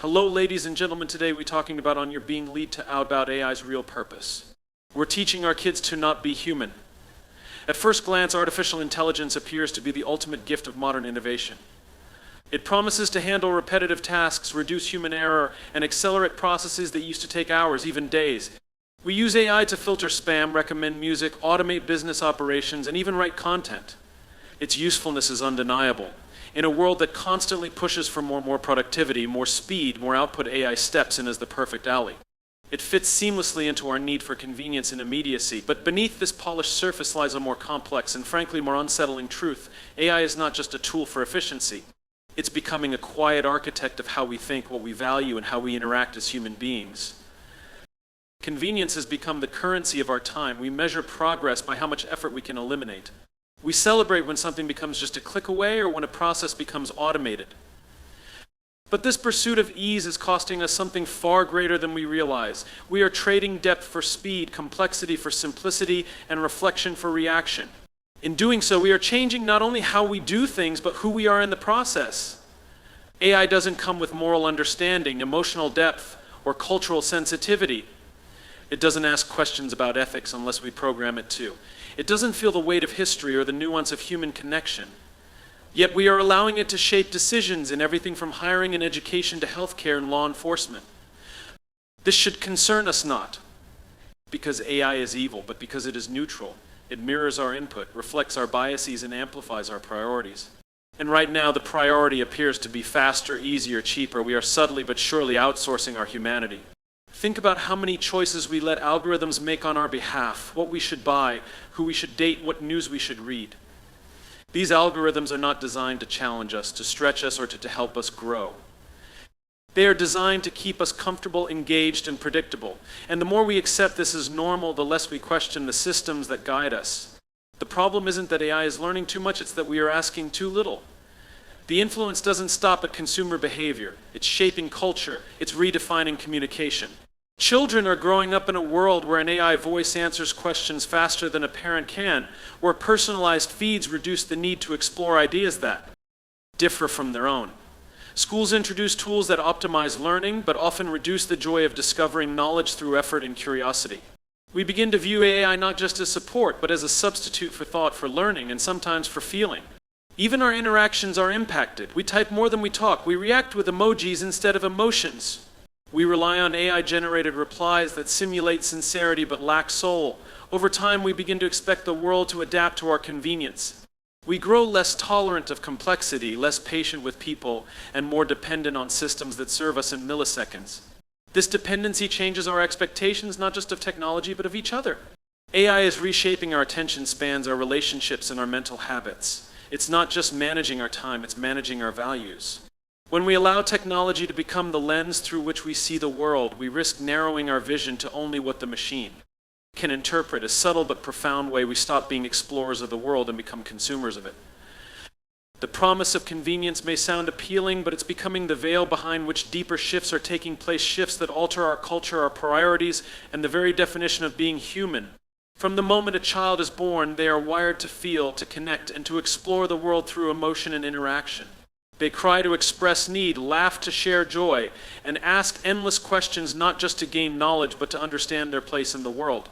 Hello, ladies and gentlemen. Today we're talking about on your being lead to out about AI's real purpose. We're teaching our kids to not be human. At first glance, artificial intelligence appears to be the ultimate gift of modern innovation. It promises to handle repetitive tasks, reduce human error, and accelerate processes that used to take hours, even days. We use AI to filter spam, recommend music, automate business operations, and even write content. Its usefulness is undeniable. In a world that constantly pushes for more productivity, more speed, more output, AI steps in as the perfect ally. It fits seamlessly into our need for convenience and immediacy, but beneath this polished surface lies a more complex and frankly more unsettling truth. AI is not just a tool for efficiency. It's becoming a quiet architect of how we think, what we value, and how we interact as human beings. Convenience has become the currency of our time. We measure progress by how much effort we can eliminate. We celebrate when something becomes just a click away or when a process becomes automated. But this pursuit of ease is costing us something far greater than we realize. We are trading depth for speed, complexity for simplicity, and reflection for reaction. In doing so, we are changing not only how we do things, but who we are in the process. AI doesn't come with moral understanding, emotional depth, or cultural sensitivity. It doesn't ask questions about ethics unless we program it to. It doesn't feel the weight of history or the nuance of human connection. Yet we are allowing it to shape decisions in everything from hiring and education to healthcare and law enforcement. This should concern us not because AI is evil, but because it is neutral. It mirrors our input, reflects our biases, and amplifies our priorities. And right now, the priority appears to be faster, easier, cheaper. We are subtly but surely outsourcing our humanity. Think about how many choices we let algorithms make on our behalf, what we should buy, who we should date, what news we should read. These algorithms are not designed to challenge us, to stretch us, or to help us grow. They are designed to keep us comfortable, engaged, and predictable. And the more we accept this as normal, the less we question the systems that guide us. The problem isn't that AI is learning too much, it's that we are asking too little. The influence doesn't stop at consumer behavior. It's shaping culture. It's redefining communication. Children are growing up in a world where an AI voice answers questions faster than a parent can, where personalized feeds reduce the need to explore ideas that differ from their own. Schools introduce tools that optimize learning, but often reduce the joy of discovering knowledge through effort and curiosity. We begin to view AI not just as support, but as a substitute for thought, for learning, and sometimes for feeling. Even our interactions are impacted. We type more than we talk. We react with emojis instead of emotions. We rely on AI-generated replies that simulate sincerity but lack soul. Over time, we begin to expect the world to adapt to our convenience. We grow less tolerant of complexity, less patient with people, and more dependent on systems that serve us in milliseconds. This dependency changes our expectations not just of technology but of each other. AI is reshaping our attention spans, our relationships, and our mental habits. It's not just managing our time, it's managing our values. When we allow technology to become the lens through which we see the world, we risk narrowing our vision to only what the machine can interpret. A subtle but profound way, we stop being explorers of the world and become consumers of it. The promise of convenience may sound appealing, but it's becoming the veil behind which deeper shifts are taking place, shifts that alter our culture, our priorities, and the very definition of being human. From the moment a child is born, they are wired to feel, to connect, and to explore the world through emotion and interaction. They cry to express need, laugh to share joy, and ask endless questions not just to gain knowledge but to understand their place in the world.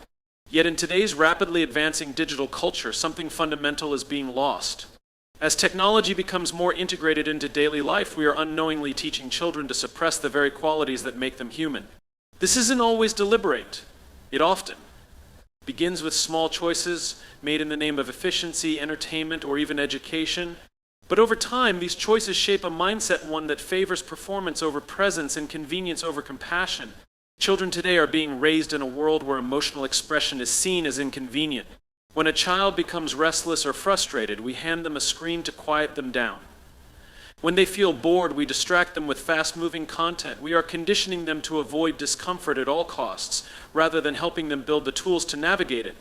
Yet in today's rapidly advancing digital culture, something fundamental is being lost. As technology becomes more integrated into daily life, we are unknowingly teaching children to suppress the very qualities that make them human. This isn't always deliberate. It often begins with small choices made in the name of efficiency, entertainment, or even education. But over time, these choices shape a mindset, one that favors performance over presence and convenience over compassion. Children today are being raised in a world where emotional expression is seen as inconvenient. When a child becomes restless or frustrated, we hand them a screen to quiet them down. When they feel bored, we distract them with fast-moving content. We are conditioning them to avoid discomfort at all costs, rather than helping them build the tools to navigate it.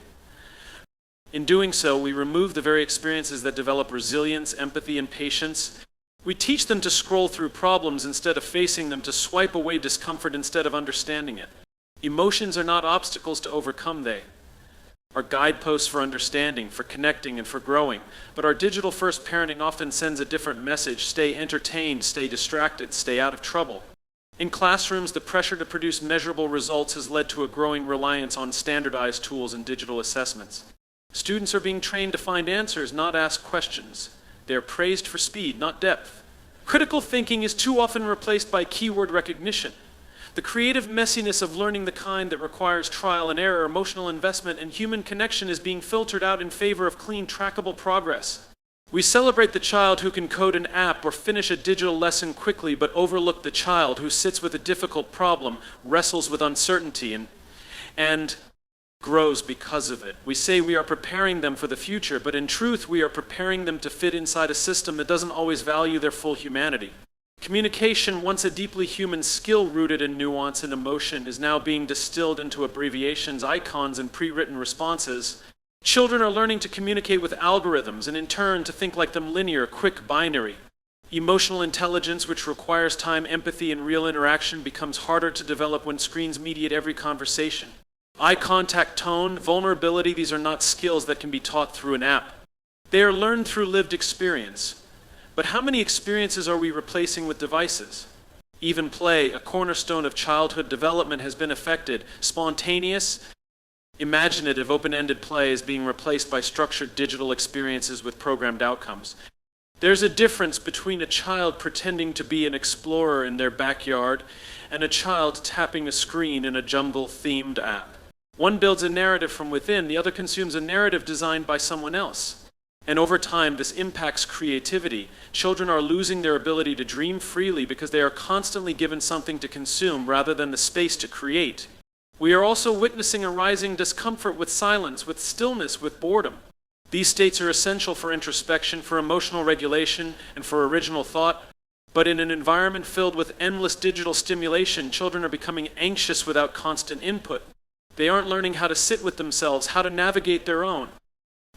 In doing so, we remove the very experiences that develop resilience, empathy, and patience. We teach them to scroll through problems instead of facing them, to swipe away discomfort instead of understanding it. Emotions are not obstacles to overcome, they are guideposts for understanding, for connecting, and for growing. But our digital-first parenting often sends a different message: stay entertained, stay distracted, stay out of trouble. In classrooms, the pressure to produce measurable results has led to a growing reliance on standardized tools and digital assessments. Students are being trained to find answers, not ask questions. They are praised for speed, not depth. Critical thinking is too often replaced by keyword recognition. The creative messiness of learning, the kind that requires trial and error, emotional investment, and human connection, is being filtered out in favor of clean, trackable progress. We celebrate the child who can code an app or finish a digital lesson quickly, but overlook the child who sits with a difficult problem, wrestles with uncertainty, and grows because of it. We say we are preparing them for the future, but in truth, we are preparing them to fit inside a system that doesn't always value their full humanity. Communication, once a deeply human skill rooted in nuance and emotion, is now being distilled into abbreviations, icons, and pre-written responses. Children are learning to communicate with algorithms and in turn to think like them, linear, quick, binary. Emotional intelligence, which requires time, empathy, and real interaction, becomes harder to develop when screens mediate every conversation. Eye contact, tone, vulnerability, these are not skills that can be taught through an app. They are learned through lived experience. But how many experiences are we replacing with devices? Even play, a cornerstone of childhood development, has been affected. Spontaneous, imaginative, open-ended play is being replaced by structured digital experiences with programmed outcomes. There's a difference between a child pretending to be an explorer in their backyard and a child tapping a screen in a jungle-themed app. One builds a narrative from within, the other consumes a narrative designed by someone else. And over time, this impacts creativity. Children are losing their ability to dream freely because they are constantly given something to consume rather than the space to create. We are also witnessing a rising discomfort with silence, with stillness, with boredom. These states are essential for introspection, for emotional regulation, and for original thought. But in an environment filled with endless digital stimulation, children are becoming anxious without constant input. They aren't learning how to sit with themselves, how to navigate their own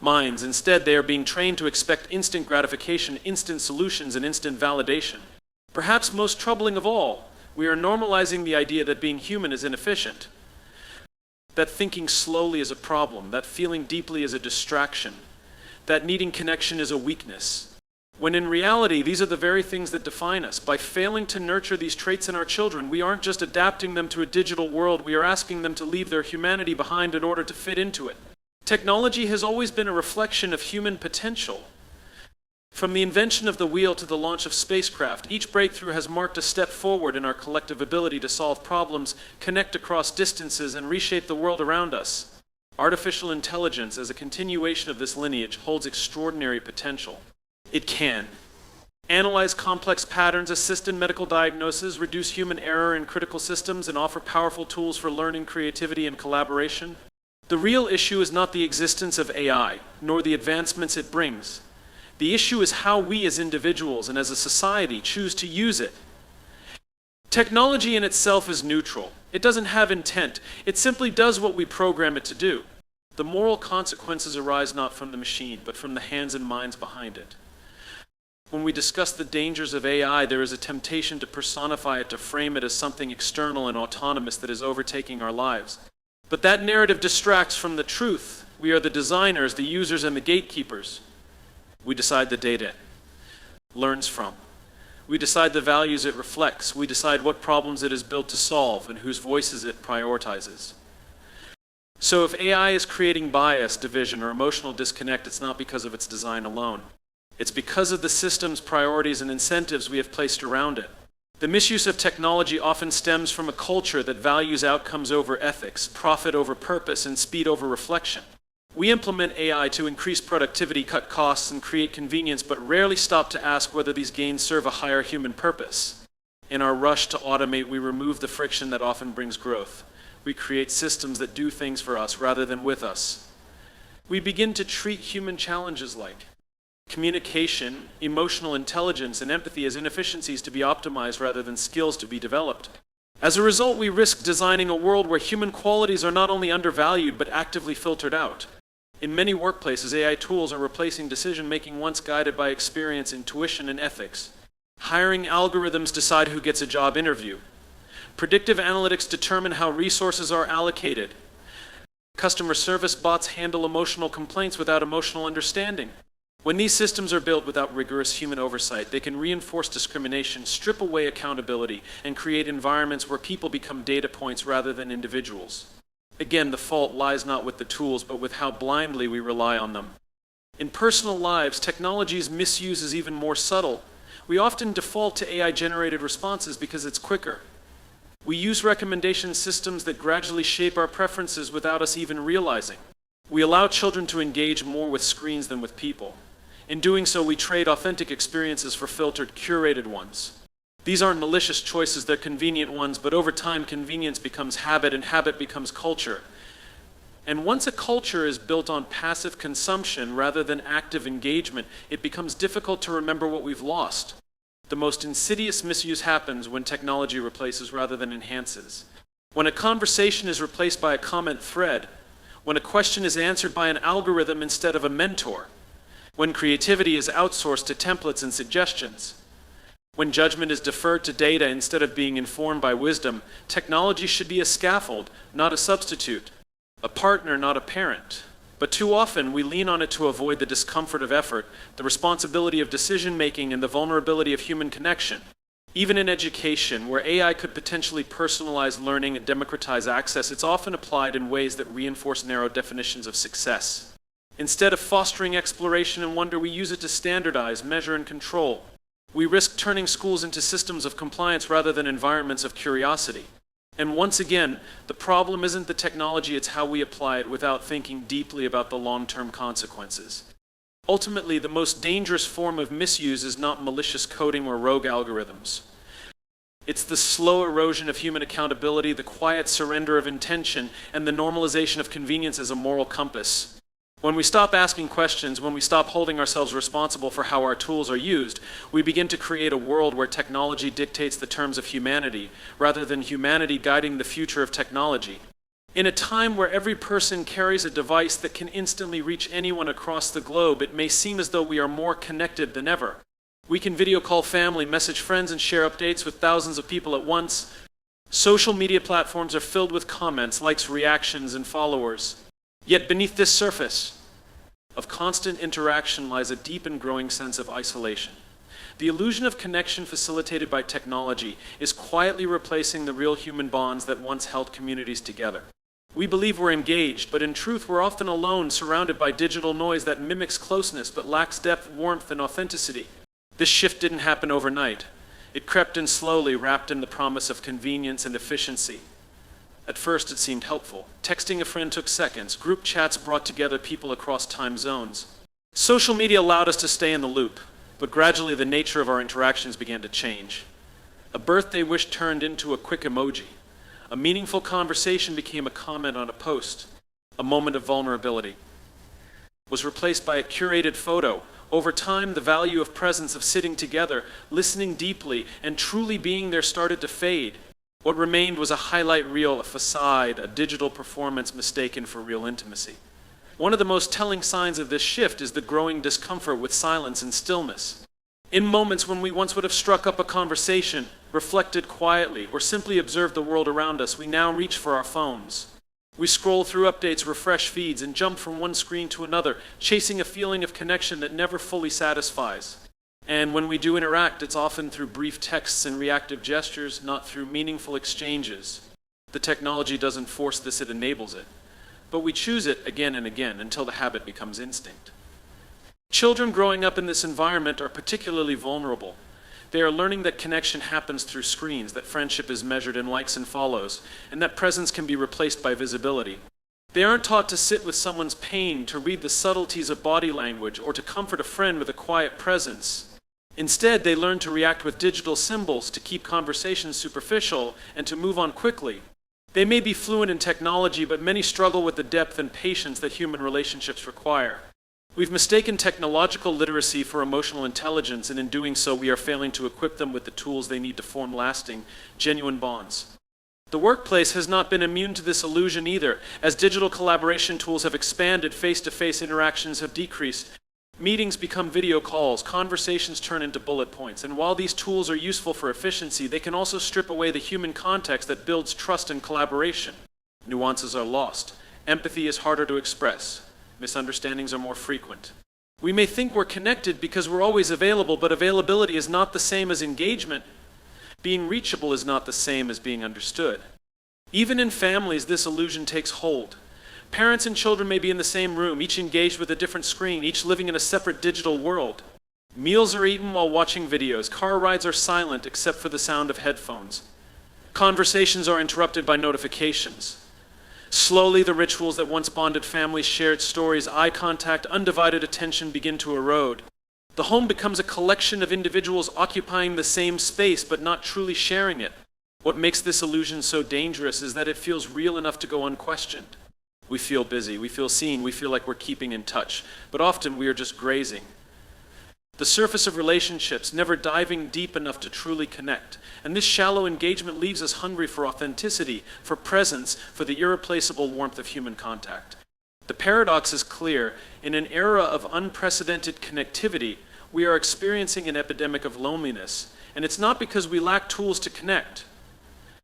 minds. Instead, they are being trained to expect instant gratification, instant solutions, and instant validation. Perhaps most troubling of all, we are normalizing the idea that being human is inefficient, that thinking slowly is a problem, that feeling deeply is a distraction, that needing connection is a weakness. When in reality, these are the very things that define us. By failing to nurture these traits in our children, we aren't just adapting them to a digital world, we are asking them to leave their humanity behind in order to fit into it. Technology has always been a reflection of human potential. From the invention of the wheel to the launch of spacecraft, each breakthrough has marked a step forward in our collective ability to solve problems, connect across distances, and reshape the world around us. Artificial intelligence, as a continuation of this lineage, holds extraordinary potential. It can analyze complex patterns, assist in medical diagnosis, reduce human error in critical systems, and offer powerful tools for learning, creativity, and collaboration. The real issue is not the existence of AI, nor the advancements it brings. The issue is how we as individuals and as a society choose to use it. Technology in itself is neutral. It doesn't have intent. It simply does what we program it to do. The moral consequences arise not from the machine, but from the hands and minds behind it. When we discuss the dangers of AI, there is a temptation to personify it, to frame it as something external and autonomous that is overtaking our lives. But that narrative distracts from the truth. We are the designers, the users, and the gatekeepers. We decide the data it learns from. We decide the values it reflects. We decide what problems it is built to solve and whose voices it prioritizes. So if AI is creating bias, division, or emotional disconnect, it's not because of its design alone. It's because of the system's priorities and incentives we have placed around it. The misuse of technology often stems from a culture that values outcomes over ethics, profit over purpose, and speed over reflection. We implement AI to increase productivity, cut costs, and create convenience, but rarely stop to ask whether these gains serve a higher human purpose. In our rush to automate, we remove the friction that often brings growth. We create systems that do things for us rather than with us. We begin to treat human challenges like communication, emotional intelligence, and empathy as inefficiencies to be optimized rather than skills to be developed. As a result, we risk designing a world where human qualities are not only undervalued but actively filtered out. In many workplaces, AI tools are replacing decision-making once guided by experience, intuition, and ethics. Hiring algorithms decide who gets a job interview. Predictive analytics determine how resources are allocated. Customer service bots handle emotional complaints without emotional understanding. When these systems are built without rigorous human oversight, they can reinforce discrimination, strip away accountability, and create environments where people become data points rather than individuals. Again, the fault lies not with the tools, but with how blindly we rely on them. In personal lives, technology's misuse is even more subtle. We often default to AI-generated responses because it's quicker. We use recommendation systems that gradually shape our preferences without us even realizing. We allow children to engage more with screens than with people. In doing so, we trade authentic experiences for filtered, curated ones. These aren't malicious choices, they're convenient ones, but over time, convenience becomes habit, and habit becomes culture. And once a culture is built on passive consumption rather than active engagement, it becomes difficult to remember what we've lost. The most insidious misuse happens when technology replaces rather than enhances. When a conversation is replaced by a comment thread, when a question is answered by an algorithm instead of a mentor, when creativity is outsourced to templates and suggestions, when judgment is deferred to data instead of being informed by wisdom, technology should be a scaffold, not a substitute, a partner, not a parent. But too often, we lean on it to avoid the discomfort of effort, the responsibility of decision-making, and the vulnerability of human connection. Even in education, where AI could potentially personalize learning and democratize access, it's often applied in ways that reinforce narrow definitions of success. Instead of fostering exploration and wonder, we use it to standardize, measure, and control. We risk turning schools into systems of compliance rather than environments of curiosity. And once again, the problem isn't the technology, it's how we apply it without thinking deeply about the long-term consequences. Ultimately, the most dangerous form of misuse is not malicious coding or rogue algorithms. It's the slow erosion of human accountability, the quiet surrender of intention, and the normalization of convenience as a moral compass. When we stop asking questions, when we stop holding ourselves responsible for how our tools are used, we begin to create a world where technology dictates the terms of humanity, rather than humanity guiding the future of technology. In a time where every person carries a device that can instantly reach anyone across the globe, it may seem as though we are more connected than ever. We can video call family, message friends, and share updates with thousands of people at once. Social media platforms are filled with comments, likes, reactions, and followers. Yet beneath this surface of constant interaction lies a deep and growing sense of isolation. The illusion of connection facilitated by technology is quietly replacing the real human bonds that once held communities together. We believe we're engaged, but in truth we're often alone, surrounded by digital noise that mimics closeness but lacks depth, warmth, and authenticity. This shift didn't happen overnight. It crept in slowly, wrapped in the promise of convenience and efficiency. At first, it seemed helpful. Texting a friend took seconds. Group chats brought together people across time zones. Social media allowed us to stay in the loop, but gradually the nature of our interactions began to change. A birthday wish turned into a quick emoji. A meaningful conversation became a comment on a post. A moment of vulnerability was replaced by a curated photo. Over time, the value of presence, of sitting together, listening deeply, and truly being there started to fade. What remained was a highlight reel, a facade, a digital performance mistaken for real intimacy. One of the most telling signs of this shift is the growing discomfort with silence and stillness. In moments when we once would have struck up a conversation, reflected quietly, or simply observed the world around us, we now reach for our phones. We scroll through updates, refresh feeds, and jump from one screen to another, chasing a feeling of connection that never fully satisfies. And when we do interact, it's often through brief texts and reactive gestures, not through meaningful exchanges. The technology doesn't force this, it enables it. But we choose it again and again until the habit becomes instinct. Children growing up in this environment are particularly vulnerable. They are learning that connection happens through screens, that friendship is measured in likes and follows, and that presence can be replaced by visibility. They aren't taught to sit with someone's pain, to read the subtleties of body language, or to comfort a friend with a quiet presence. Instead, they learn to react with digital symbols, to keep conversations superficial, and to move on quickly. They may be fluent in technology, but many struggle with the depth and patience that human relationships require. We've mistaken technological literacy for emotional intelligence, and in doing so, we are failing to equip them with the tools they need to form lasting, genuine bonds. The workplace has not been immune to this illusion either. As digital collaboration tools have expanded, face-to-face interactions have decreased. Meetings become video calls, conversations turn into bullet points, and while these tools are useful for efficiency, they can also strip away the human context that builds trust and collaboration. Nuances are lost. Empathy is harder to express. Misunderstandings are more frequent. We may think we're connected because we're always available, but availability is not the same as engagement. Being reachable is not the same as being understood. Even in families, this illusion takes hold. Parents and children may be in the same room, each engaged with a different screen, each living in a separate digital world. Meals are eaten while watching videos. Car rides are silent except for the sound of headphones. Conversations are interrupted by notifications. Slowly, the rituals that once bonded families, shared stories, eye contact, undivided attention begin to erode. The home becomes a collection of individuals occupying the same space but not truly sharing it. What makes this illusion so dangerous is that it feels real enough to go unquestioned. We feel busy, we feel seen, we feel like we're keeping in touch, but often we are just grazing. The surface of relationships, never diving deep enough to truly connect. And this shallow engagement leaves us hungry for authenticity, for presence, for the irreplaceable warmth of human contact. The paradox is clear. In an era of unprecedented connectivity, we are experiencing an epidemic of loneliness. And it's not because we lack tools to connect.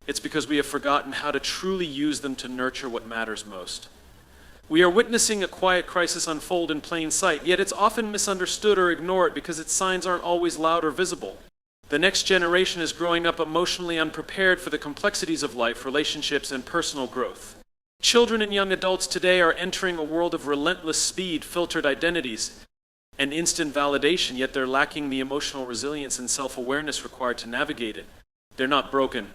It's because we have forgotten how to truly use them to nurture what matters most. We are witnessing a quiet crisis unfold in plain sight, yet it's often misunderstood or ignored because its signs aren't always loud or visible. The next generation is growing up emotionally unprepared for the complexities of life, relationships, and personal growth. Children and young adults today are entering a world of relentless speed, filtered identities, and instant validation, yet they're lacking the emotional resilience and self-awareness required to navigate it. They're not broken.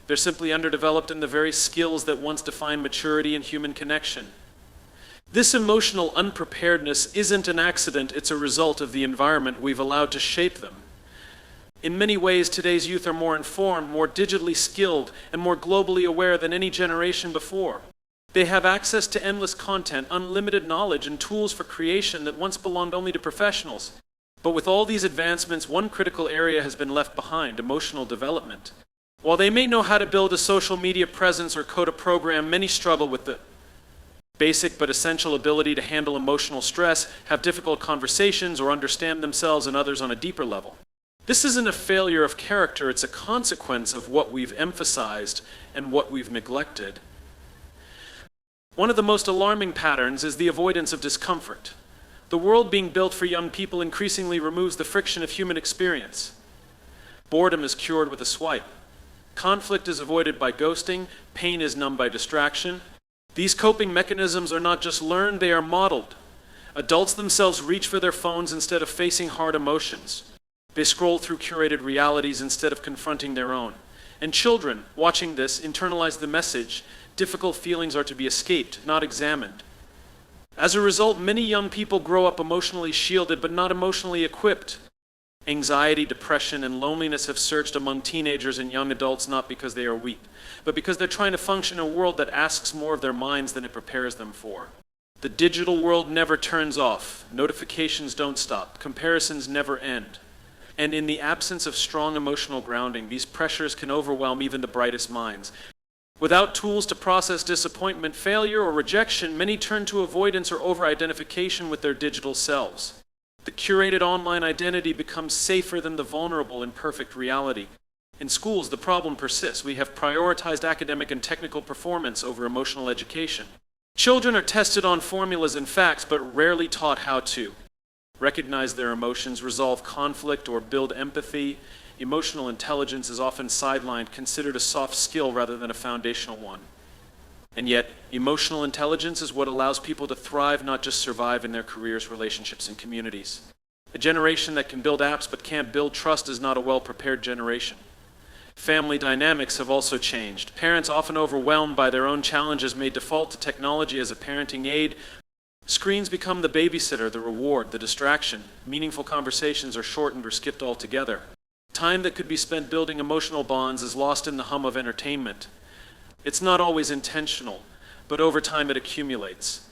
They're simply underdeveloped in the very skills that once defined maturity and human connection. This emotional unpreparedness isn't an accident, it's a result of the environment we've allowed to shape them. In many ways, today's youth are more informed, more digitally skilled, and more globally aware than any generation before. They have access to endless content, unlimited knowledge, and tools for creation that once belonged only to professionals. But with all these advancements, one critical area has been left behind: emotional development. While they may know how to build a social media presence or code a program, many struggle with the basic but essential ability to handle emotional stress, have difficult conversations, or understand themselves and others on a deeper level. This isn't a failure of character, it's a consequence of what we've emphasized and what we've neglected. One of the most alarming patterns is the avoidance of discomfort. The world being built for young people increasingly removes the friction of human experience. Boredom is cured with a swipe. Conflict is avoided by ghosting. Pain is numbed by distraction. These coping mechanisms are not just learned, they are modeled. Adults themselves reach for their phones instead of facing hard emotions. They scroll through curated realities instead of confronting their own. And children, watching this, internalize the message: difficult feelings are to be escaped, not examined. As a result, many young people grow up emotionally shielded but not emotionally equipped. Anxiety, depression, and loneliness have surged among teenagers and young adults not because they are weak, but because they're trying to function in a world that asks more of their minds than it prepares them for. The digital world never turns off. Notifications don't stop. Comparisons never end. And in the absence of strong emotional grounding, these pressures can overwhelm even the brightest minds. Without tools to process disappointment, failure, or rejection, many turn to avoidance or over-identification with their digital selves. The curated online identity becomes safer than the vulnerable and perfect reality. In schools, the problem persists. We have prioritized academic and technical performance over emotional education. Children are tested on formulas and facts, but rarely taught how to recognize their emotions, resolve conflict, or build empathy. Emotional intelligence is often sidelined, considered a soft skill rather than a foundational one. And yet, emotional intelligence is what allows people to thrive, not just survive in their careers, relationships, and communities. A generation that can build apps but can't build trust is not a well-prepared generation. Family dynamics have also changed. Parents, often overwhelmed by their own challenges, may default to technology as a parenting aid. Screens become the babysitter, the reward, the distraction. Meaningful conversations are shortened or skipped altogether. Time that could be spent building emotional bonds is lost in the hum of entertainment. It's not always intentional, but over time it accumulates.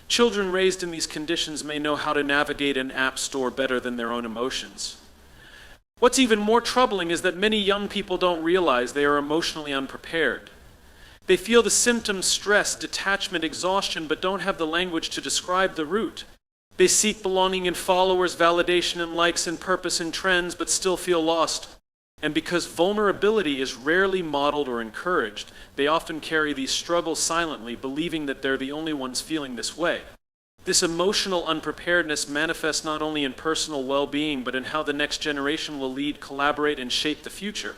Children raised in these conditions may know how to navigate an app store better than their own emotions. What's even more troubling is that many young people don't realize they are emotionally unprepared. They feel the symptoms: stress, detachment, exhaustion, but don't have the language to describe the root. They seek belonging in followers, validation in likes, and purpose in trends, but still feel lost. And because vulnerability is rarely modeled or encouraged, they often carry these struggles silently, believing that they're the only ones feeling this way. This emotional unpreparedness manifests not only in personal well-being, but in how the next generation will lead, collaborate, and shape the future.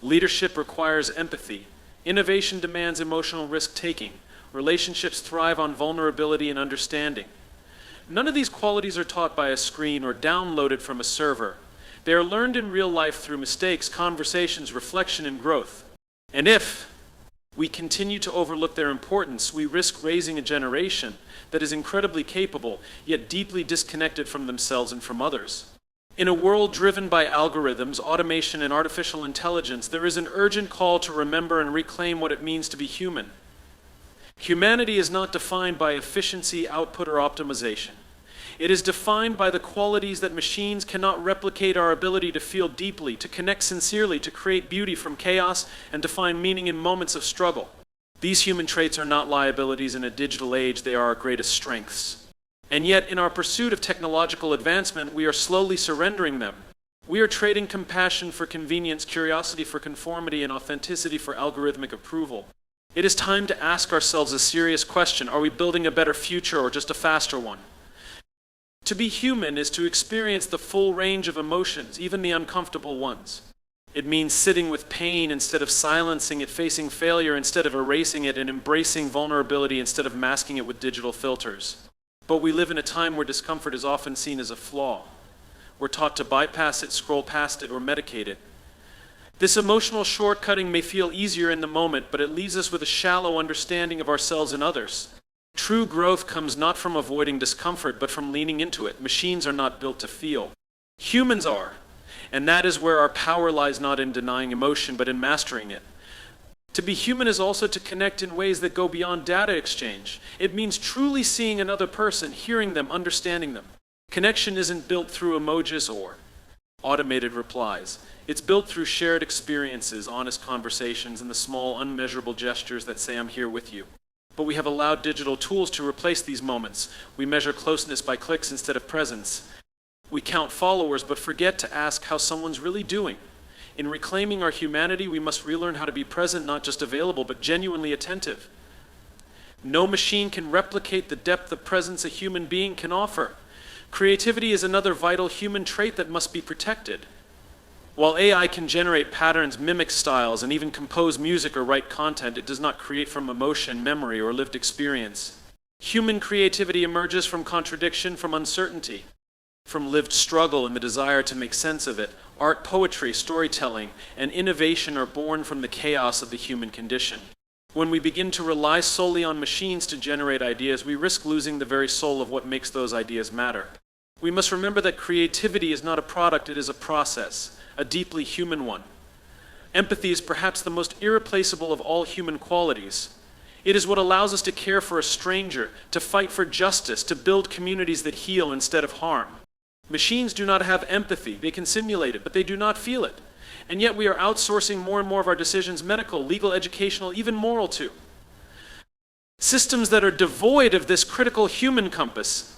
Leadership requires empathy. Innovation demands emotional risk-taking. Relationships thrive on vulnerability and understanding. None of these qualities are taught by a screen or downloaded from a server. They are learned in real life through mistakes, conversations, reflection, and growth. And if we continue to overlook their importance, we risk raising a generation that is incredibly capable, yet deeply disconnected from themselves and from others. In a world driven by algorithms, automation, and artificial intelligence, there is an urgent call to remember and reclaim what it means to be human. Humanity is not defined by efficiency, output, or optimization. It is defined by the qualities that machines cannot replicate: our ability to feel deeply, to connect sincerely, to create beauty from chaos, and to find meaning in moments of struggle. These human traits are not liabilities in a digital age, they are our greatest strengths. And yet, in our pursuit of technological advancement, we are slowly surrendering them. We are trading compassion for convenience, curiosity for conformity, and authenticity for algorithmic approval. It is time to ask ourselves a serious question: are we building a better future or just a faster one? To be human is to experience the full range of emotions, even the uncomfortable ones. It means sitting with pain instead of silencing it, facing failure instead of erasing it, and embracing vulnerability instead of masking it with digital filters. But we live in a time where discomfort is often seen as a flaw. We're taught to bypass it, scroll past it, or medicate it. This emotional shortcutting may feel easier in the moment, but it leaves us with a shallow understanding of ourselves and others. True growth comes not from avoiding discomfort, but from leaning into it. Machines are not built to feel. Humans are. And that is where our power lies, not in denying emotion, but in mastering it. To be human is also to connect in ways that go beyond data exchange. It means truly seeing another person, hearing them, understanding them. Connection isn't built through emojis or automated replies. It's built through shared experiences, honest conversations, and the small, unmeasurable gestures that say, "I'm here with you." But we have allowed digital tools to replace these moments. We measure closeness by clicks instead of presence. We count followers, but forget to ask how someone's really doing. In reclaiming our humanity, we must relearn how to be present, not just available, but genuinely attentive. No machine can replicate the depth of presence a human being can offer. Creativity is another vital human trait that must be protected. While AI can generate patterns, mimic styles, and even compose music or write content, it does not create from emotion, memory, or lived experience. Human creativity emerges from contradiction, from uncertainty, from lived struggle and the desire to make sense of it. Art, poetry, storytelling, and innovation are born from the chaos of the human condition. When we begin to rely solely on machines to generate ideas, we risk losing the very soul of what makes those ideas matter. We must remember that creativity is not a product, it is a process, a deeply human one. Empathy is perhaps the most irreplaceable of all human qualities. It is what allows us to care for a stranger, to fight for justice, to build communities that heal instead of harm. Machines do not have empathy. They can simulate it, but they do not feel it. And yet we are outsourcing more and more of our decisions, medical, legal, educational, even moral too. Systems that are devoid of this critical human compass.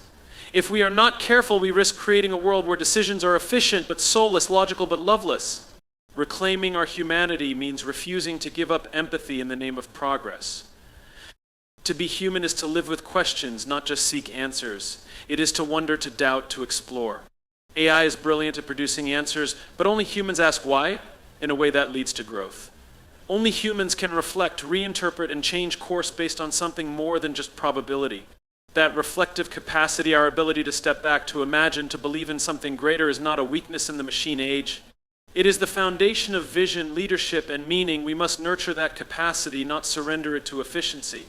If we are not careful, we risk creating a world where decisions are efficient but soulless, logical but loveless. Reclaiming our humanity means refusing to give up empathy in the name of progress. To be human is to live with questions, not just seek answers. It is to wonder, to doubt, to explore. AI is brilliant at producing answers, but only humans ask why, in a way that leads to growth. Only humans can reflect, reinterpret, and change course based on something more than just probability. That reflective capacity, our ability to step back, to imagine, to believe in something greater, is not a weakness in the machine age. It is the foundation of vision, leadership, and meaning. We must nurture that capacity, not surrender it to efficiency.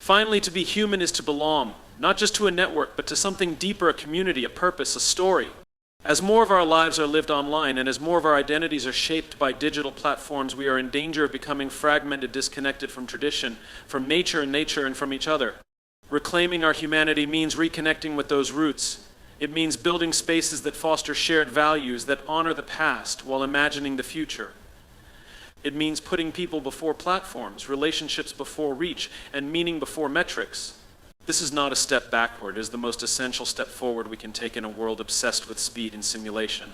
Finally, to be human is to belong, not just to a network, but to something deeper, a community, a purpose, a story. As more of our lives are lived online, and as more of our identities are shaped by digital platforms, we are in danger of becoming fragmented, disconnected from tradition, from nature, and from each other. Reclaiming our humanity means reconnecting with those roots. It means building spaces that foster shared values, that honor the past while imagining the future. It means putting people before platforms, relationships before reach, and meaning before metrics. This is not a step backward. It is the most essential step forward we can take in a world obsessed with speed and simulation.